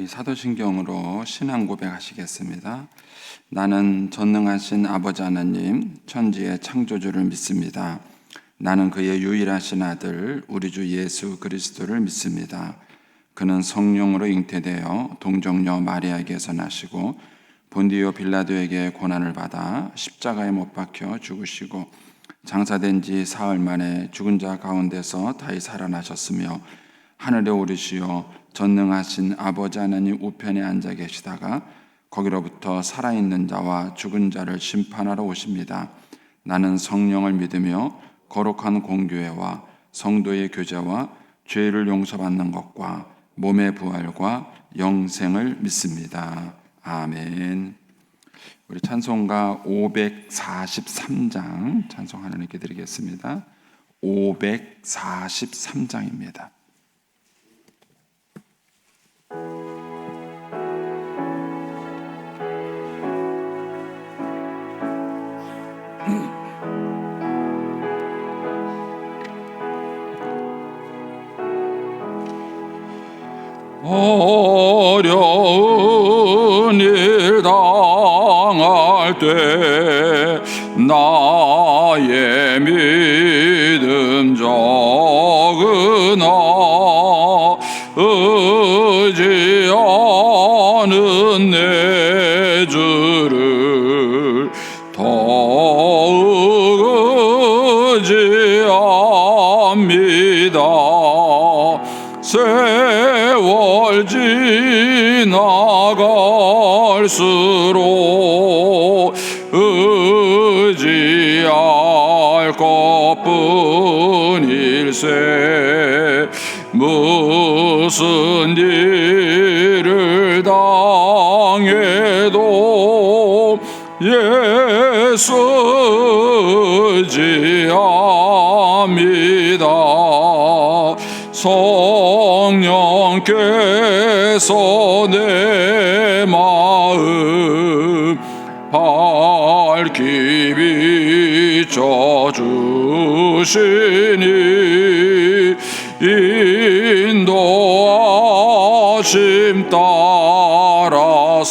우리 사도신경으로 신앙 고백하시겠습니다. 나는 전능하신 아버지 하나님, 천지의 창조주를 믿습니다. 나는 그의 유일하신 아들, 우리 주 예수 그리스도를 믿습니다. 그는 성령으로 잉태되어 동정녀 마리아에게서 나시고 본디오 빌라도에게 고난을 받아 십자가에 못 박혀 죽으시고 장사된 지 사흘 만에 죽은 자 가운데서 다시 살아나셨으며 하늘에 오르시어 전능하신 아버지 하나님 우편에 앉아 계시다가 거기로부터 살아있는 자와 죽은 자를 심판하러 오십니다. 나는 성령을 믿으며 거룩한 공교회와 성도의 교제와 죄를 용서받는 것과 몸의 부활과 영생을 믿습니다. 아멘. 우리 찬송가 543장 찬송 하나님께 드리겠습니다. 543장입니다. 어려운 일 당할 때 나의 믿음 적으나 의지하는 내 주를 더욱 의지합니다. 세월 지나갈수록 의지할 것뿐일세 무슨 일을 당해도 예수 의지합니다. 성령께서 내 마음 밝히 비춰주시니 인도하심 따라서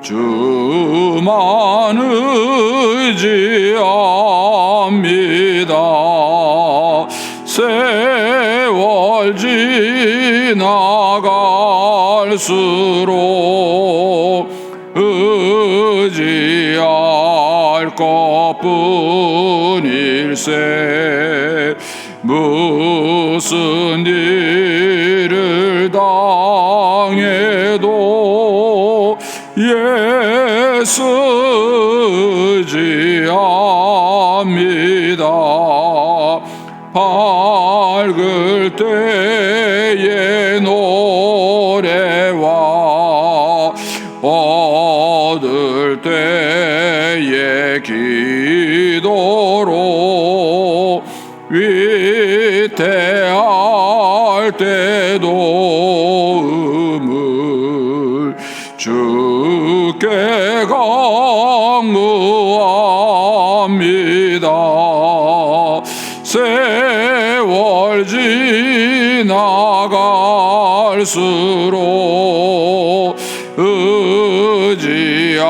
주만 의지합니다. 세월 지나갈수록 의지할 것뿐일세 무슨 일을 당해도 예수 의지합니다. 밝을 때의 노래와 어두울 때의 기도로 위태할 때도 음을 주께 강구합니다. 세월 지나갈수록 의지할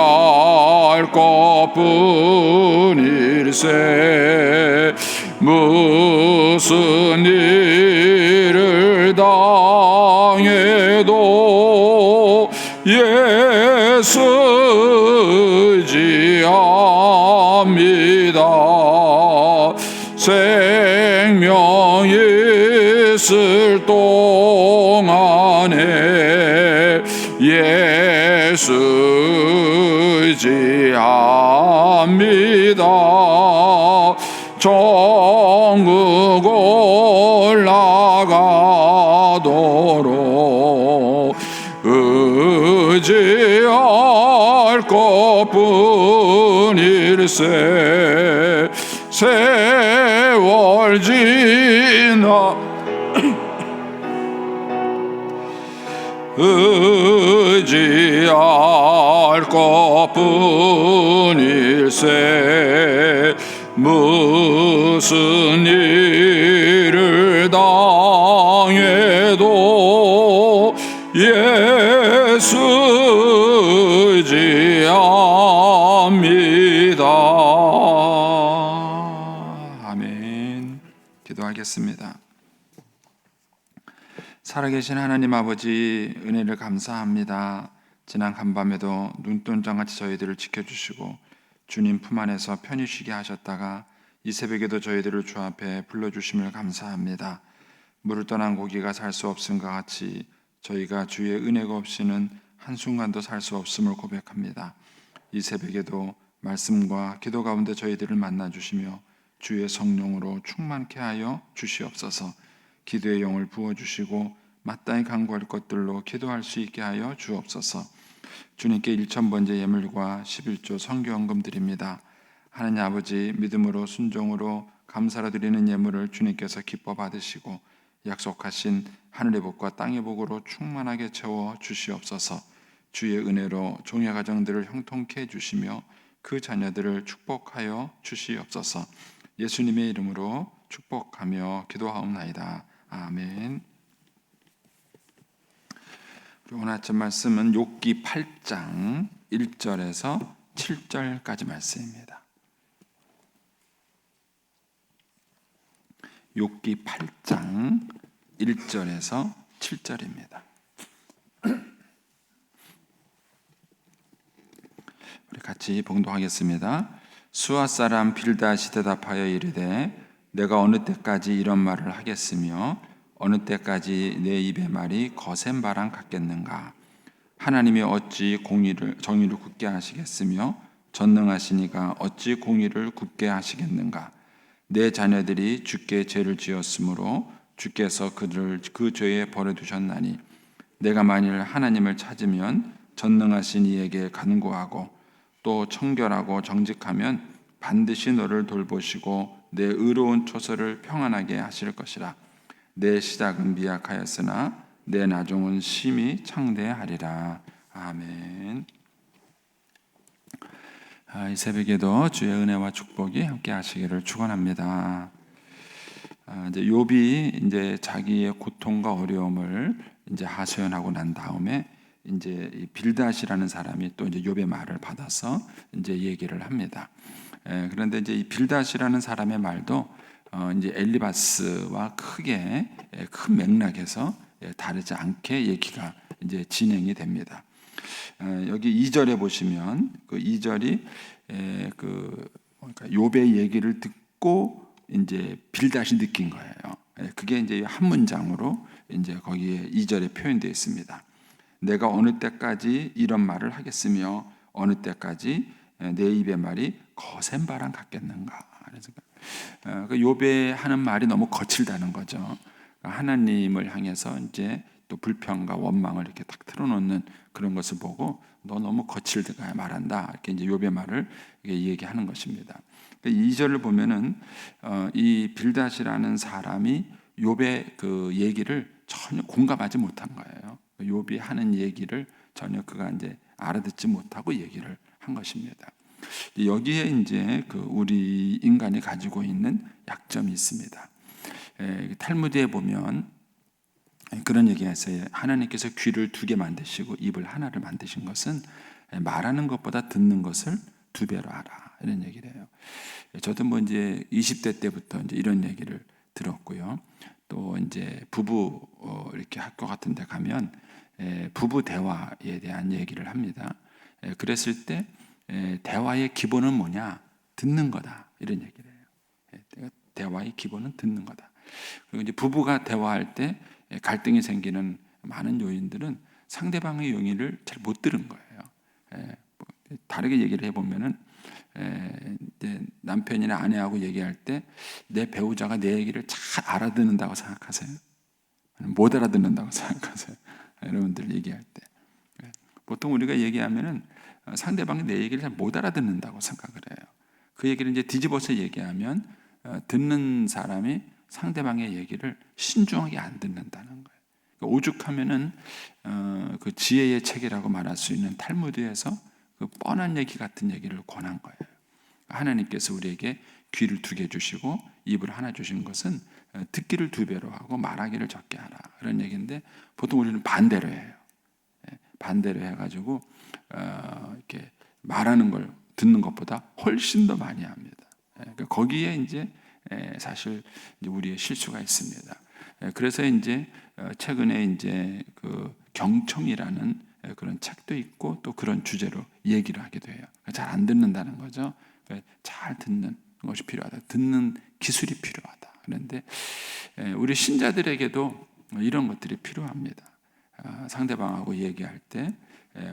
것뿐일세 무슨 일을 당해도 예수 의지합니다. 생명 있을 동안에 예수 의지합니다. 천국 올라가도록 의지할 것뿐일세 세월 지나 의지할 것뿐일세 무슨 일을 당해도 예 기도하겠습니다. 살아계신 하나님 아버지, 은혜를 감사합니다. 지난 간밤에도 눈동자같이 저희들을 지켜주시고 주님 품 안에서 편히 쉬게 하셨다가 이 새벽에도 저희들을 주 앞에 불러주심을 감사합니다. 물을 떠난 고기가 살 수 없음과 같이 저희가 주의 은혜가 없이는 한순간도 살 수 없음을 고백합니다. 이 새벽에도 말씀과 기도 가운데 저희들을 만나주시며 주의 성령으로 충만케 하여 주시옵소서. 기도의 영을 부어주시고 마땅히 간구할 것들로 기도할 수 있게 하여 주옵소서. 주님께 1000번째 예물과 11조 성교헌금 드립니다. 하나님 아버지, 믿음으로 순종으로 감사로 드리는 예물을 주님께서 기뻐 받으시고 약속하신 하늘의 복과 땅의 복으로 충만하게 채워 주시옵소서. 주의 은혜로 종의 가정들을 형통케 해주시며 그 자녀들을 축복하여 주시옵소서. 예수님의 이름으로 축복하며 기도하옵나이다. 아멘. 오늘 아침 말씀은 욥기 8장 1절에서 7절까지 말씀입니다. 욥기 8장 1절에서 7절입니다. 우리 같이 봉독하겠습니다. 수아 사람 빌닷이 대답하여 이르되 내가 어느 때까지 이런 말을 하겠으며 어느 때까지 내 입의 말이 거센 바람 같겠는가. 하나님이 어찌 정의를 굳게 하시겠으며 전능하시니가 어찌 공의를 굳게 하시겠는가. 내 자녀들이 주께 죄를 지었으므로 주께서 그들을 그 죄에 버려두셨나니 내가 만일 하나님을 찾으면 전능하신 이에게 간구하고 또 청결하고 정직하면 반드시 너를 돌보시고 내 의로운 초소를 평안하게 하실 것이라. 내 시작은 미약하였으나 내 나중은 심히 창대하리라. 아멘. 이 새벽에도 주의 은혜와 축복이 함께 하시기를 축원합니다. 이제 욥이 이제 자기의 고통과 어려움을 이제 하소연하고 난 다음에 이제 이 빌닷이라는 사람이 또 이제 욥의 말을 받아서 이제 얘기를 합니다. 그런데 이제 이 빌닷이라는 사람의 말도 이제 엘리바스와 크게 큰 맥락에서 다르지 않게 얘기가 이제 진행이 됩니다. 여기 2절에 보시면 그 2절이 그러니까 욥의 얘기를 듣고 이제 빌닷이 느낀 거예요. 그게 이제 한 문장으로 이제 거기에 2절에 표현되어 있습니다. 내가 어느 때까지 이런 말을 하겠으며 어느 때까지 내 입의 말이 거센 바람 같겠는가. 그래서 그 욥의 하는 말이 너무 거칠다는 거죠. 하나님을 향해서 이제 또 불평과 원망을 이렇게 딱 틀어놓는 그런 것을 보고 너 너무 거칠게 말한다. 이렇게 이제 욥의 말을 얘기하는 것입니다. 2절을 보면은 이 빌닷이라는 사람이 욥의 그 얘기를 전혀 공감하지 못한 거예요. 욥이 하는 얘기를 전혀 그가 이제 알아듣지 못하고 얘기를 한 것입니다. 여기에 이제 그 우리 인간이 가지고 있는 약점이 있습니다. 탈무드에 보면 그런 얘기가 있어요. 하나님께서 귀를 2개 만드시고 입을 하나를 만드신 것은 말하는 것보다 듣는 것을 2배로 하라, 이런 얘기를 해요. 저도 뭐 이제 20대 때부터 이제 이런 얘기를 들었고요. 또 이제 부부 이렇게 학교 같은 데 가면 부부 대화에 대한 얘기를 합니다. 그랬을 때 대화의 기본은 뭐냐? 듣는 거다, 이런 얘기를 해요. 대화의 기본은 듣는 거다. 그리고 이제 부부가 대화할 때 갈등이 생기는 많은 요인들은 상대방의 용의를 잘 못 들은 거예요. 다르게 얘기를 해보면은 남편이나 아내하고 얘기할 때 내 배우자가 내 얘기를 잘 알아듣는다고 생각하세요? 못 알아듣는다고 생각하세요? 여러분들 얘기할 때 보통 우리가 얘기하면은 상대방이 내 얘기를 잘 못 알아듣는다고 생각을 해요. 그 얘기를 이제 뒤집어서 얘기하면 듣는 사람이 상대방의 얘기를 신중하게 안 듣는다는 거예요. 그러니까 오죽하면은 그 지혜의 책이라고 말할 수 있는 탈무드에서 그 뻔한 얘기 같은 얘기를 권한 거예요. 하나님께서 우리에게 귀를 2개 주시고 입을 하나 주신 것은 듣기를 2배로 하고 말하기를 적게 하라, 그런 얘기인데 보통 우리는 반대로 해요. 반대로 해가지고 이렇게 말하는 걸 듣는 것보다 훨씬 더 많이 합니다. 그러니까 거기에 이제 사실 이제 우리의 실수가 있습니다. 그래서 이제 최근에 이제 그 경청이라는 그런 책도 있고 또 그런 주제로 얘기를 하기도 해요. 잘 안 듣는다는 거죠. 잘 듣는 것이 필요하다. 듣는 기술이 필요하다. 그런데 우리 신자들에게도 이런 것들이 필요합니다. 상대방하고 얘기할 때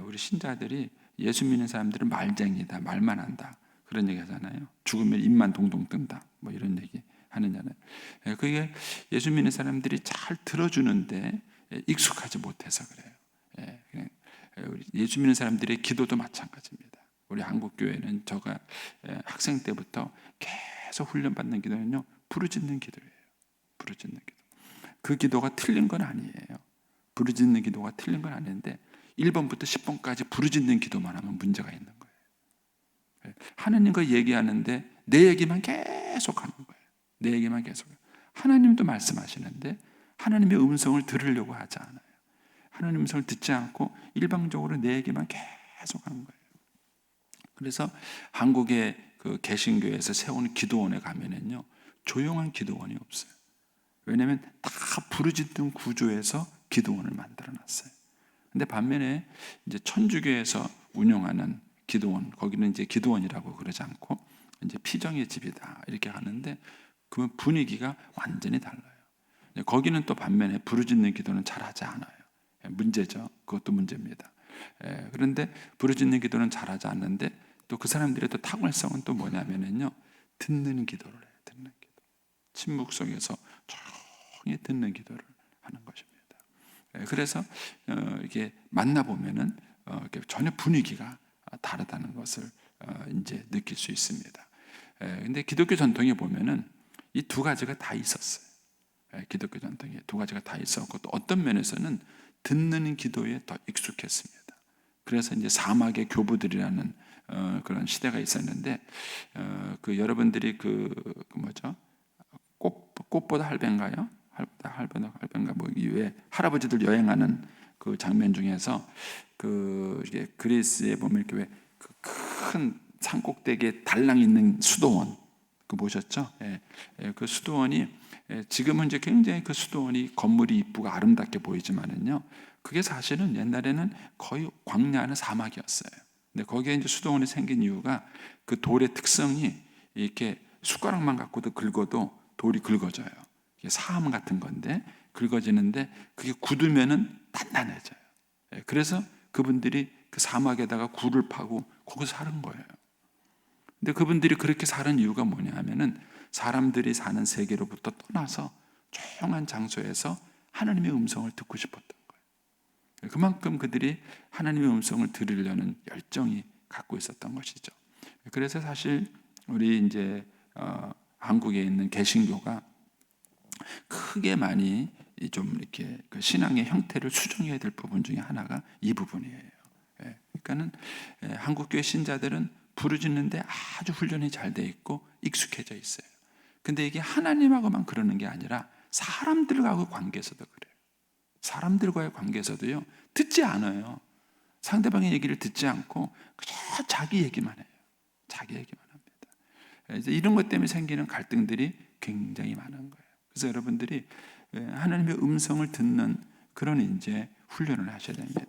우리 신자들이 예수 믿는 사람들은 말쟁이다, 말만 한다 그런 얘기 하잖아요. 죽으면 입만 동동 뜬다 뭐 이런 얘기 하느냐는 그게 예수 믿는 사람들이 잘 들어주는데 익숙하지 못해서 그래요. 예수 믿는 사람들의 기도도 마찬가지입니다. 우리 한국 교회는 제가 학생 때부터 계속 훈련받는 기도는요, 부르짖는 기도예요. 부르짖는 기도. 그 기도가 틀린 건 아니에요. 부르짖는 기도가 틀린 건 아닌데 1번부터 10번까지 부르짖는 기도만 하면 문제가 있는 거예요. 하나님과 얘기하는데 내 얘기만 계속 하는 거예요. 내 얘기만 계속. 하나님도 말씀하시는데 하나님의 음성을 들으려고 하지 않아요. 하나님의 음성을 듣지 않고 일방적으로 내 얘기만 계속 하는 거예요. 그래서 한국의 그 개신교에서 세우는 기도원에 가면은요, 조용한 기도원이 없어요. 왜냐하면 다 부르짖는 구조에서 기도원을 만들어 놨어요. 근데 반면에 이제 천주교에서 운영하는 기도원, 거기는 이제 기도원이라고 그러지 않고 이제 피정의 집이다 이렇게 하는데 그 분위기가 완전히 달라요. 거기는 또 반면에 부르짖는 기도는 잘하지 않아요. 문제죠. 그것도 문제입니다. 그런데 부르짖는 기도는 잘하지 않는데 또 그 사람들의 또 탁월성은 또 뭐냐면요, 듣는 기도를 해요. 듣는 기도. 침묵 속에서 조용히 듣는 기도를 하는 것입니다. 그래서 이게 만나 보면은 전혀 분위기가 다르다는 것을 이제 느낄 수 있습니다. 근데 기독교 전통에 보면은 이 두 가지가 다 있었어요. 기독교 전통에 두 가지가 다 있었고 또 어떤 면에서는 듣는 기도에 더 익숙했습니다. 그래서 이제 사막의 교부들이라는 그런 시대가 있었는데 그 여러분들이 그 뭐죠? 꽃보다 할배인가요? 할배인가 뭐 이외에 할아버지들 여행하는 그 장면 중에서 그 이게 그리스에 보면 이렇게 왜 그 큰 산꼭대기에 달랑 있는 수도원 그 보셨죠? 그 수도원이 지금은 이제 굉장히 그 수도원이 건물이 이쁘고 아름답게 보이지만은요, 그게 사실은 옛날에는 거의 광야는 사막이었어요. 근데 거기에 이제 수도원이 생긴 이유가 그 돌의 특성이 이렇게 숟가락만 갖고도 긁어도 돌이 긁어져요. 이게 사암 같은 건데 긁어지는데 그게 굳으면은 단단해져요. 그래서 그분들이 그 사막에다가 굴을 파고 거기서 사는 거예요. 근데 그분들이 그렇게 사는 이유가 뭐냐 하면은 사람들이 사는 세계로부터 떠나서 조용한 장소에서 하나님의 음성을 듣고 싶었던 거예요. 그만큼 그들이 하나님의 음성을 들으려는 열정이 갖고 있었던 것이죠. 그래서 사실 우리 이제 한국에 있는 개신교가 크게 많이 좀 이렇게 그 신앙의 형태를 수정해야 될 부분 중에 하나가 이 부분이에요. 그러니까는 한국 교회 신자들은 부르짖는데 아주 훈련이 잘 돼 있고 익숙해져 있어요. 근데 이게 하나님하고만 그러는 게 아니라 사람들과의 관계에서도 그래요. 사람들과의 관계에서도요, 듣지 않아요. 상대방의 얘기를 듣지 않고 그냥 자기 얘기만 해요. 자기 얘기만 합니다. 이런 것 때문에 생기는 갈등들이 굉장히 많은 거예요. 그래서 여러분들이 하나님의 음성을 듣는 그런 이제 훈련을 하셔야 됩니다.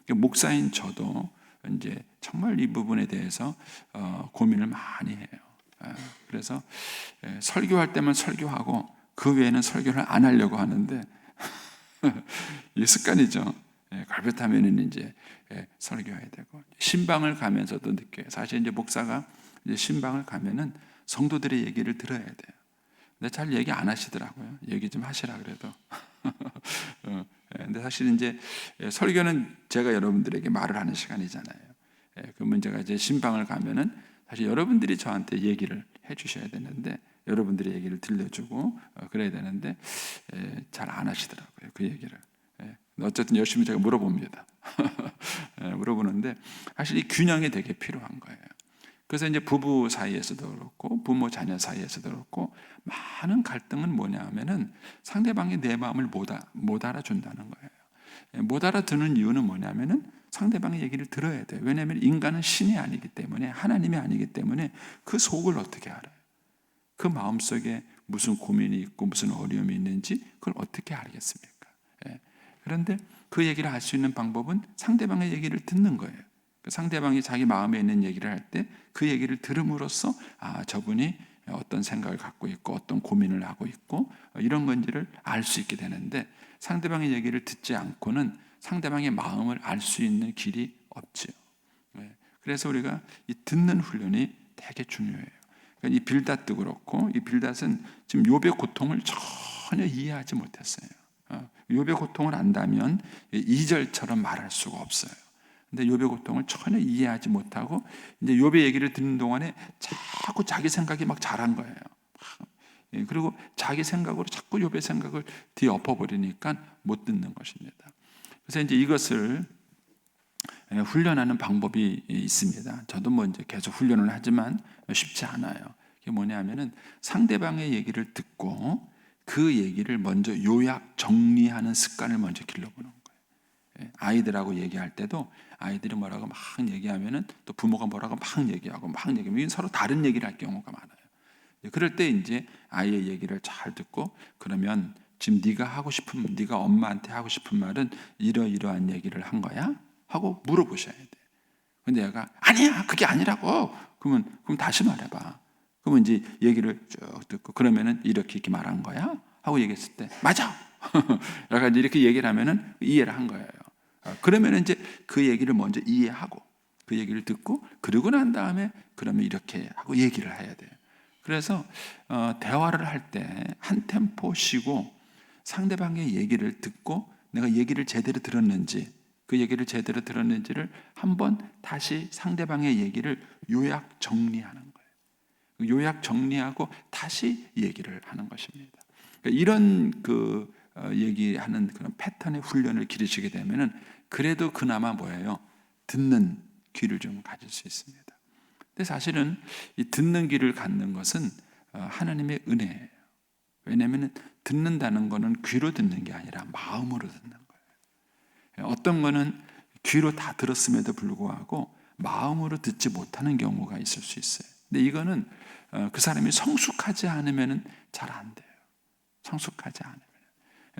목사인 저도 이제 정말 이 부분에 대해서 고민을 많이 해요. 그래서 설교할 때만 설교하고 그 외에는 설교를 안 하려고 하는데 이 습관이죠. 갈비타면은 이제 설교해야 되고 신방을 가면서도 느껴요. 사실 이제 목사가 이제 신방을 가면은 성도들의 얘기를 들어야 돼요. 근데 잘 얘기 안 하시더라고요. 얘기 좀 하시라 그래도. 근데 사실 이제 설교는 제가 여러분들에게 말을 하는 시간이잖아요. 그 문제가 이제 신방을 가면은 사실 여러분들이 저한테 얘기를 해주셔야 되는데 여러분들의 얘기를 들려주고 그래야 되는데 잘 안 하시더라고요. 그 얘기를. 어쨌든 열심히 제가 물어봅니다. 물어보는데 사실 이 균형이 되게 필요한 거예요. 그래서 이제 부부 사이에서도 그렇고 부모 자녀 사이에서도 그렇고 많은 갈등은 뭐냐 하면은 상대방이 내 마음을 못 알아준다는 거예요. 못 알아듣는 이유는 뭐냐면은 상대방의 얘기를 들어야 돼요. 왜냐하면 인간은 신이 아니기 때문에 하나님이 아니기 때문에 그 속을 어떻게 알아요? 그 마음속에 무슨 고민이 있고 무슨 어려움이 있는지 그걸 어떻게 알겠습니까? 그런데 그 얘기를 알 수 있는 방법은 상대방의 얘기를 듣는 거예요. 상대방이 자기 마음에 있는 얘기를 할 때 그 얘기를 들음으로써 저분이 어떤 생각을 갖고 있고 어떤 고민을 하고 있고 이런 건지를 알 수 있게 되는데, 상대방의 얘기를 듣지 않고는 상대방의 마음을 알 수 있는 길이 없지요. 그래서 우리가 이 듣는 훈련이 되게 중요해요. 그러니까 이 빌닷도 그렇고, 이 빌닷은 지금 욥의 고통을 전혀 이해하지 못했어요. 욥의 고통을 안다면 2절처럼 말할 수가 없어요. 근데 욥의 고통을 전혀 이해하지 못하고 이제 욥의 얘기를 듣는 동안에 자꾸 자기 생각이 막 자란 거예요. 그리고 자기 생각으로 자꾸 욥의 생각을 뒤엎어 버리니까 못 듣는 것입니다. 그래서 이제 이것을 훈련하는 방법이 있습니다. 저도 뭐 이제 계속 훈련을 하지만 쉽지 않아요. 이게 뭐냐면은 상대방의 얘기를 듣고 그 얘기를 먼저 요약 정리하는 습관을 먼저 길러보는 거예요. 아이들하고 얘기할 때도 아이들이 뭐라고 막 얘기하면은 또 부모가 뭐라고 막 얘기하고 막 얘기하면 서로 다른 얘기를 할 경우가 많아요. 그럴 때 이제 아이의 얘기를 잘 듣고, 그러면 지금 네가 하고 싶은, 네가 엄마한테 하고 싶은 말은 이러이러한 얘기를 한 거야? 하고 물어보셔야 돼. 근데 얘가 아니야, 그게 아니라고. 그럼 다시 말해봐. 그러면 이제 얘기를 쭉 듣고, 그러면은 이렇게 말한 거야? 하고 얘기했을 때 맞아. 약간 이렇게 얘기를 하면은 이해를 한 거예요. 그러면 이제 그 얘기를 먼저 이해하고 그 얘기를 듣고, 그러고 난 다음에 그러면 이렇게 하고 얘기를 해야 돼요. 그래서 대화를 할 때 한 템포 쉬고 상대방의 얘기를 듣고 내가 얘기를 제대로 들었는지, 그 얘기를 제대로 들었는지를 한번 다시 상대방의 얘기를 요약 정리하는 거예요. 요약 정리하고 다시 얘기를 하는 것입니다. 이런 얘기하는 그런 패턴의 훈련을 기르시게 되면은 그래도 그나마 뭐예요? 듣는 귀를 좀 가질 수 있습니다. 근데 사실은 이 듣는 귀를 갖는 것은 하나님의 은혜예요. 왜냐하면 듣는다는 것은 귀로 듣는 게 아니라 마음으로 듣는 거예요. 어떤 거는 귀로 다 들었음에도 불구하고 마음으로 듣지 못하는 경우가 있을 수 있어요. 근데 이거는 그 사람이 성숙하지 않으면 잘 안 돼요. 성숙하지 않으면.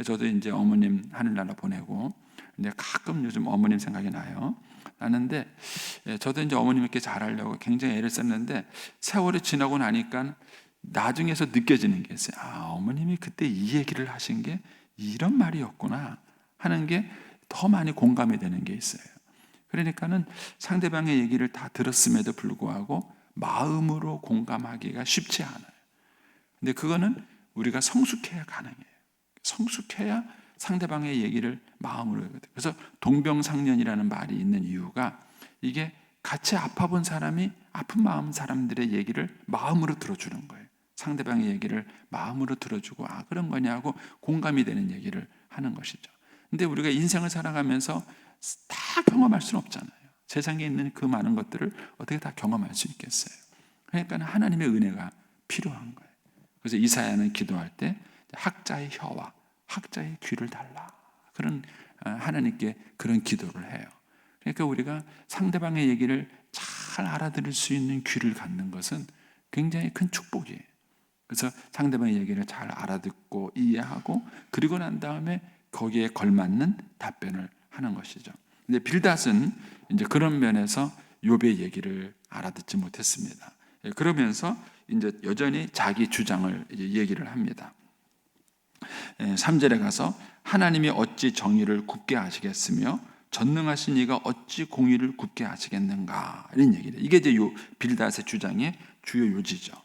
저도 이제 어머님 하늘나라 보내고 이제 가끔 요즘 어머님 생각이 나요. 나는데 저도 이제 어머님께 잘하려고 굉장히 애를 썼는데 세월이 지나고 나니까 나중에서 느껴지는 게 있어요. 어머님이 그때 이 얘기를 하신 게 이런 말이었구나 하는 게 더 많이 공감이 되는 게 있어요. 그러니까는 상대방의 얘기를 다 들었음에도 불구하고 마음으로 공감하기가 쉽지 않아요. 근데 그거는 우리가 성숙해야 가능해요. 성숙해야 상대방의 얘기를 마음으로 하거든요. 그래서 동병상련이라는 말이 있는 이유가, 이게 같이 아파본 사람이 아픈 마음 사람들의 얘기를 마음으로 들어주는 거예요. 상대방의 얘기를 마음으로 들어주고 그런 거냐고 공감이 되는 얘기를 하는 것이죠. 근데 우리가 인생을 살아가면서 다 경험할 수는 없잖아요. 세상에 있는 그 많은 것들을 어떻게 다 경험할 수 있겠어요. 그러니까 하나님의 은혜가 필요한 거예요. 그래서 이사야는 기도할 때 학자의 혀와 학자의 귀를 달라, 그런 하나님께 그런 기도를 해요. 그러니까 우리가 상대방의 얘기를 잘 알아들을 수 있는 귀를 갖는 것은 굉장히 큰 축복이에요. 그래서 상대방의 얘기를 잘 알아듣고 이해하고 그리고 난 다음에 거기에 걸맞는 답변을 하는 것이죠. 근데 빌닷은 이제 그런 면에서 욥의 얘기를 알아듣지 못했습니다. 그러면서 이제 여전히 자기 주장을 얘기를 합니다. 3절에 가서 하나님이 어찌 정의를 굽게 하시겠으며 전능하신 이가 어찌 공의를 굽게 하시겠는가, 이런 얘기를. 이게 이제 요 빌닷의 주장의 주요 요지죠.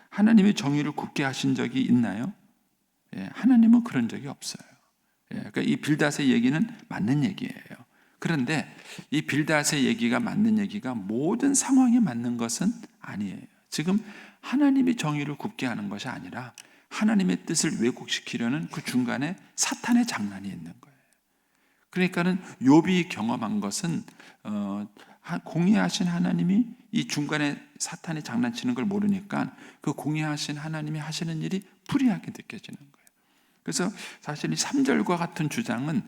하나님이 정의를 굽게 하신 적이 있나요? 하나님은 그런 적이 없어요. 그러니까 이 빌닷의 얘기는 맞는 얘기예요. 그런데 이 빌닷의 얘기가 맞는 얘기가 모든 상황에 맞는 것은 아니에요. 지금 하나님이 정의를 굽게 하는 것이 아니라 하나님의 뜻을 왜곡시키려는 그 중간에 사탄의 장난이 있는 거예요. 그러니까는 욥이 경험한 것은 공의하신 하나님이 이 중간에 사탄이 장난치는 걸 모르니까 그 공의하신 하나님이 하시는 일이 불의하게 느껴지는 거예요. 그래서 사실 이 3절과 같은 주장은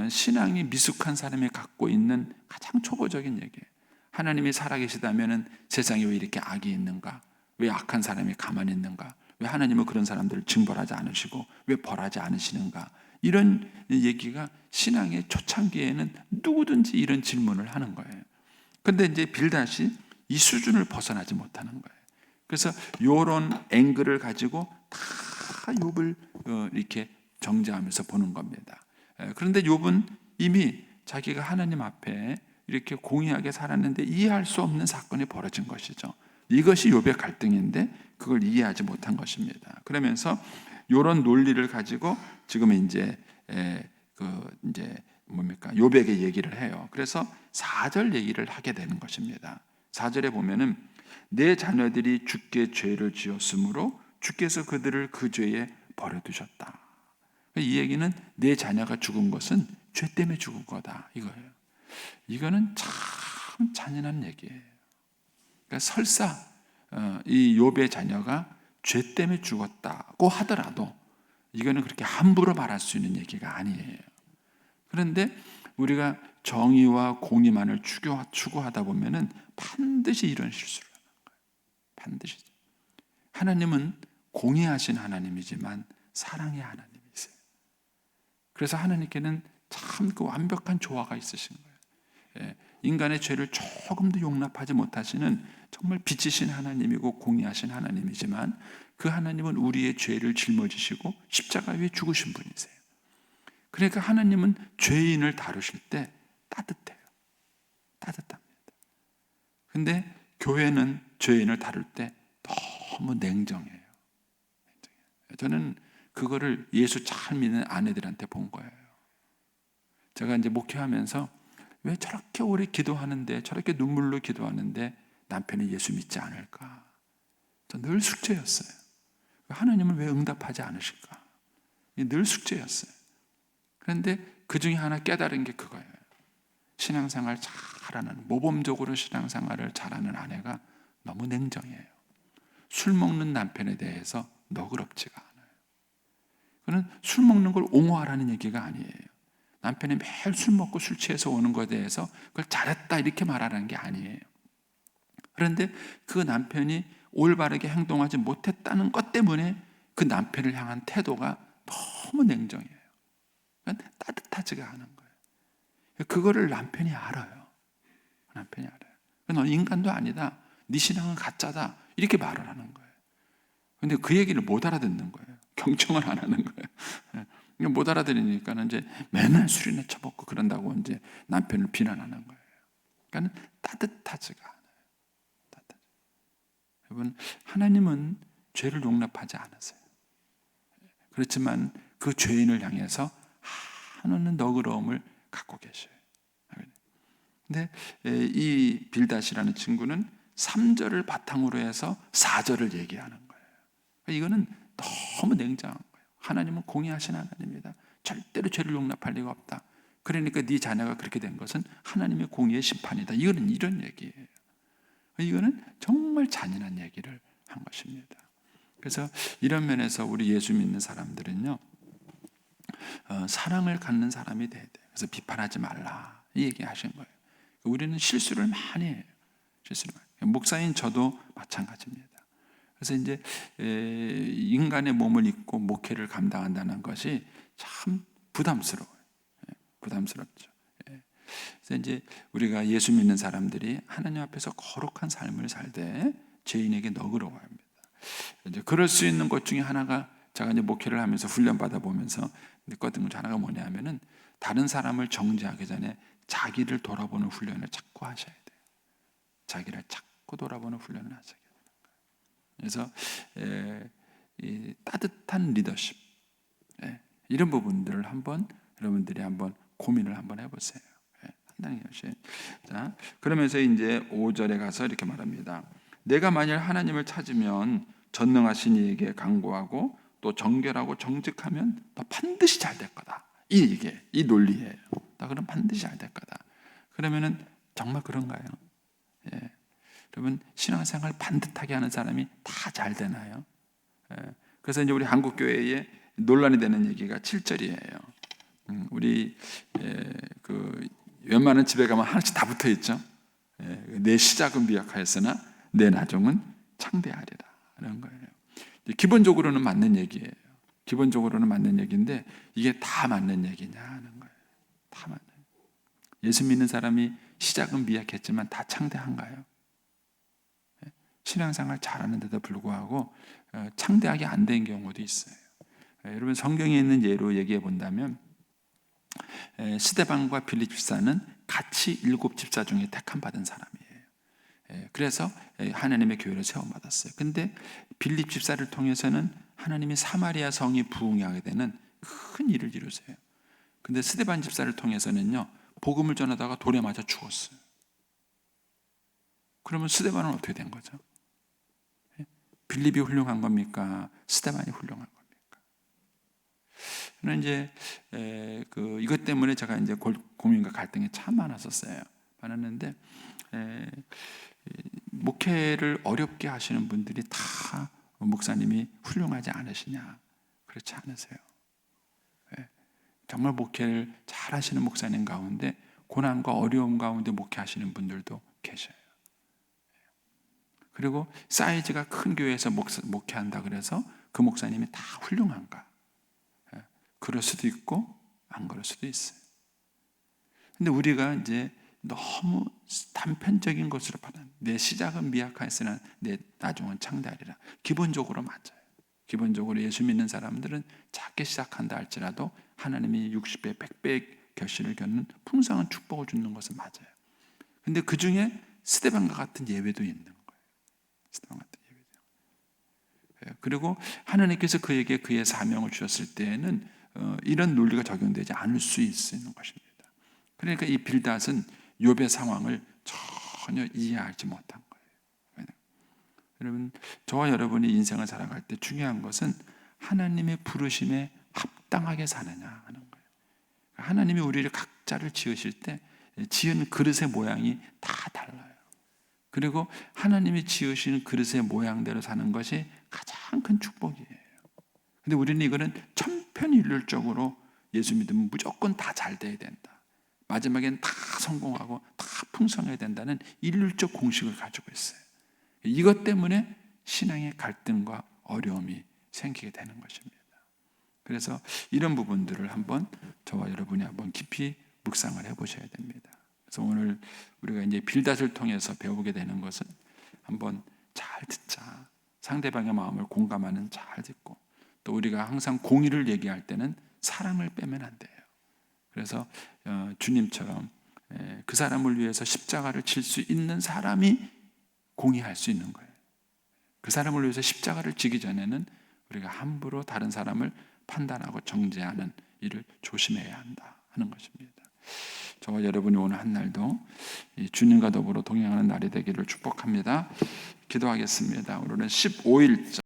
신앙이 미숙한 사람이 갖고 있는 가장 초보적인 얘기예요. 하나님이 살아계시다면 세상에 왜 이렇게 악이 있는가? 왜 악한 사람이 가만히 있는가? 왜 하나님은 그런 사람들을 징벌하지 않으시고 왜 벌하지 않으시는가? 이런 얘기가 신앙의 초창기에는 누구든지 이런 질문을 하는 거예요. 그런데 이제 빌닷이 이 수준을 벗어나지 못하는 거예요. 그래서 이런 앵글을 가지고 다 욥을 이렇게 정죄하면서 보는 겁니다. 그런데 욥은 이미 자기가 하나님 앞에 이렇게 공의하게 살았는데 이해할 수 없는 사건이 벌어진 것이죠. 이것이 욥의 갈등인데 그걸 이해하지 못한 것입니다. 그러면서 이런 논리를 가지고 지금 이제 욥에게 얘기를 해요. 그래서 4절 얘기를 하게 되는 것입니다. 4절에 보면은 내 자녀들이 주께 죄를 지었으므로 주께서 그들을 그 죄에 버려두셨다. 이 얘기는 내 자녀가 죽은 것은 죄 때문에 죽은 거다 이거예요. 이거는 참 잔인한 얘기예요. 그러니까 설사 이 욥의 자녀가 죄 때문에 죽었다고 하더라도 이거는 그렇게 함부로 말할 수 있는 얘기가 아니에요. 그런데 우리가 정의와 공의만을 추구하다 보면은 반드시 이런 실수를 하는 거예요. 반드시. 하나님은 공의하신 하나님이지만 사랑의 하나님이세요. 그래서 하나님께는 참 그 완벽한 조화가 있으신 거예요. 인간의 죄를 조금도 용납하지 못하시는 정말 빛이신 하나님이고 공의하신 하나님이지만 그 하나님은 우리의 죄를 짊어지시고 십자가 위에 죽으신 분이세요. 그러니까 하나님은 죄인을 다루실 때 따뜻해요. 따뜻합니다. 근데 교회는 죄인을 다룰 때 너무 냉정해요. 저는 그거를 예수 잘 믿는 아내들한테 본 거예요. 제가 이제 목회하면서 왜 저렇게 오래 기도하는데 저렇게 눈물로 기도하는데 남편이 예수 믿지 않을까? 저 늘 숙제였어요. 하나님은 왜 응답하지 않으실까? 늘 숙제였어요. 그런데 그 중에 하나 깨달은 게 그거예요. 신앙생활 잘하는, 모범적으로 신앙생활을 잘하는 아내가 너무 냉정해요. 술 먹는 남편에 대해서 너그럽지가 않아요. 그는 술 먹는 걸 옹호하라는 얘기가 아니에요. 남편이 매일 술 먹고 술 취해서 오는 것에 대해서 그걸 잘했다 이렇게 말하라는 게 아니에요. 그런데 그 남편이 올바르게 행동하지 못했다는 것 때문에 그 남편을 향한 태도가 너무 냉정해요. 따뜻하지가 않은 거예요. 그거를 남편이 알아요. 남편이 알아요. 너 인간도 아니다. 네 신앙은 가짜다. 이렇게 말을 하는 거예요. 근데 그 얘기를 못 알아듣는 거예요. 경청을 안 하는 거예요. 못 알아들으니까 이제 맨날 술이나 처먹고 그런다고 이제 남편을 비난하는 거예요. 그러니까 따뜻하지가 않아요. 여러분, 하나님은 죄를 용납하지 않으세요. 그렇지만 그 죄인을 향해서 한없는 너그러움을 갖고 계셔요. 근데 이 빌닷이라는 친구는 3절을 바탕으로 해서 4절을 얘기하는 거예요. 이거는 너무 냉정한 거예요. 하나님은 공의하신 하나님이다. 절대로 죄를 용납할 리가 없다. 그러니까 네 자녀가 그렇게 된 것은 하나님의 공의의 심판이다. 이거는 이런 얘기예요. 이거는 정말 잔인한 얘기를 한 것입니다. 그래서 이런 면에서 우리 예수 믿는 사람들은요, 사랑을 갖는 사람이 돼야 돼요. 그래서 비판하지 말라 이 얘기하신 거예요. 우리는 실수를 많이 해요. 실수를 많이 해요. 목사인 저도 마찬가지입니다. 그래서 이제 인간의 몸을 입고 목회를 감당한다는 것이 참 부담스러워요. 부담스럽죠. 그래서 이제 우리가 예수 믿는 사람들이 하나님 앞에서 거룩한 삶을 살 때 죄인에게 너그러워야 합니다. 이제 그럴 수 있는 것 중에 하나가 제가 이제 목회를 하면서 훈련 받아 보면서 느꼈던 것 중 하나가 뭐냐면은 다른 사람을 정죄하기 전에 자기를 돌아보는 훈련을 자꾸 하셔야 돼요. 자기를 자꾸 돌아보는 훈련을 하셔야 돼요. 그래서 이 따뜻한 리더십 이런 부분들을 한번 여러분들이 한번 고민을 한번 해보세요. 상당히 열심히. 자, 그러면서 이제 5절에 가서 이렇게 말합니다. 내가 만일 하나님을 찾으면 전능하신 이에게 간구하고 또 정결하고 정직하면 너 반드시 잘 될 거다. 이 논리예요. 나 그럼 반드시 잘 될 거다. 그러면은 정말 그런가요? 예. 여러분 신앙생활 반듯하게 하는 사람이 다 잘 되나요? 그래서 이제 우리 한국 교회에 논란이 되는 얘기가 7절이에요. 우리 그 웬만한 집에 가면 하나씩 다 붙어 있죠. 내 시작은 미약하였으나 내 나중은 창대하리라. 이런 거예요. 기본적으로는 맞는 얘기예요. 기본적으로는 맞는 얘기인데 이게 다 맞는 얘기냐 하는 거예요. 다 맞는. 예수 믿는 사람이 시작은 미약했지만 다 창대한가요? 신앙생활 잘하는데도 불구하고 창대하게 안 된 경우도 있어요. 여러분 성경에 있는 예로 얘기해 본다면 스데반과 빌립 집사는 같이 7 집사 중에 택함 받은 사람이에요. 그래서 하나님의 교회를 세움받았어요. 근데 빌립 집사를 통해서는 하나님이 사마리아 성이 부흥하게 되는 큰 일을 이루세요. 근데 스데반 집사를 통해서는요, 복음을 전하다가 돌에 맞아 죽었어요. 그러면 스데반은 어떻게 된 거죠? 빌립이 훌륭한 겁니까? 스데반이 훌륭한 겁니까? 저는 이제 이것 때문에 제가 이제 고민과 갈등이 참 많았었어요. 많았는데 목회를 어렵게 하시는 분들이 다 목사님이 훌륭하지 않으시냐? 그렇지 않으세요. 정말 목회를 잘 하시는 목사님 가운데 고난과 어려움 가운데 목회하시는 분들도 계셔요. 그리고 사이즈가 큰 교회에서 목회한다 그래서 그 목사님이 다 훌륭한가? 그럴 수도 있고 안 그럴 수도 있어요. 근데 우리가 이제 너무 단편적인 것으로 받아. 내 시작은 미약하였으나 내 나중은 창대하리라. 기본적으로 맞아요. 기본적으로 예수 믿는 사람들은 작게 시작한다 할지라도 하나님이 60배, 100배의 결실을 겪는 풍성한 축복을 주는 것은 맞아요. 근데 그 중에 스데반과 같은 예외도 있는 거예요. 스데반 같은 예외도. 그리고 하나님께서 그에게 그의 사명을 주셨을 때에는 이런 논리가 적용되지 않을 수 있는 것입니다. 그러니까 이 빌닷은 욥의 상황을 전혀 이해하지 못한 거예요. 여러분, 저와 여러분이 인생을 살아갈 때 중요한 것은 하나님의 부르심에 합당하게 사느냐 하는 거예요. 하나님이 우리를 각자를 지으실 때 지은 그릇의 모양이 다 달라요. 그리고 하나님이 지으시는 그릇의 모양대로 사는 것이 가장 큰 축복이에요. 근데 우리는 이거는 천편일률적으로 예수 믿으면 무조건 다 잘 돼야 된다. 마지막엔 다 성공하고 다 풍성해야 된다는 일률적 공식을 가지고 있어요. 이것 때문에 신앙의 갈등과 어려움이 생기게 되는 것입니다. 그래서 이런 부분들을 한번 저와 여러분이 한번 깊이 묵상을 해보셔야 됩니다. 그래서 오늘 우리가 이제 빌닷을 통해서 배우게 되는 것은 한번 잘 듣자. 상대방의 마음을 공감하는 잘 듣고 또 우리가 항상 공의를 얘기할 때는 사랑을 빼면 안 돼요. 그래서 주님처럼 그 사람을 위해서 십자가를 칠 수 있는 사람이 공의할 수 있는 거예요. 그 사람을 위해서 십자가를 지기 전에는 우리가 함부로 다른 사람을 판단하고 정죄하는 일을 조심해야 한다 하는 것입니다. 저와 여러분이 오늘 한 날도 주님과 더불어 동행하는 날이 되기를 축복합니다. 기도하겠습니다. 오늘은 15일째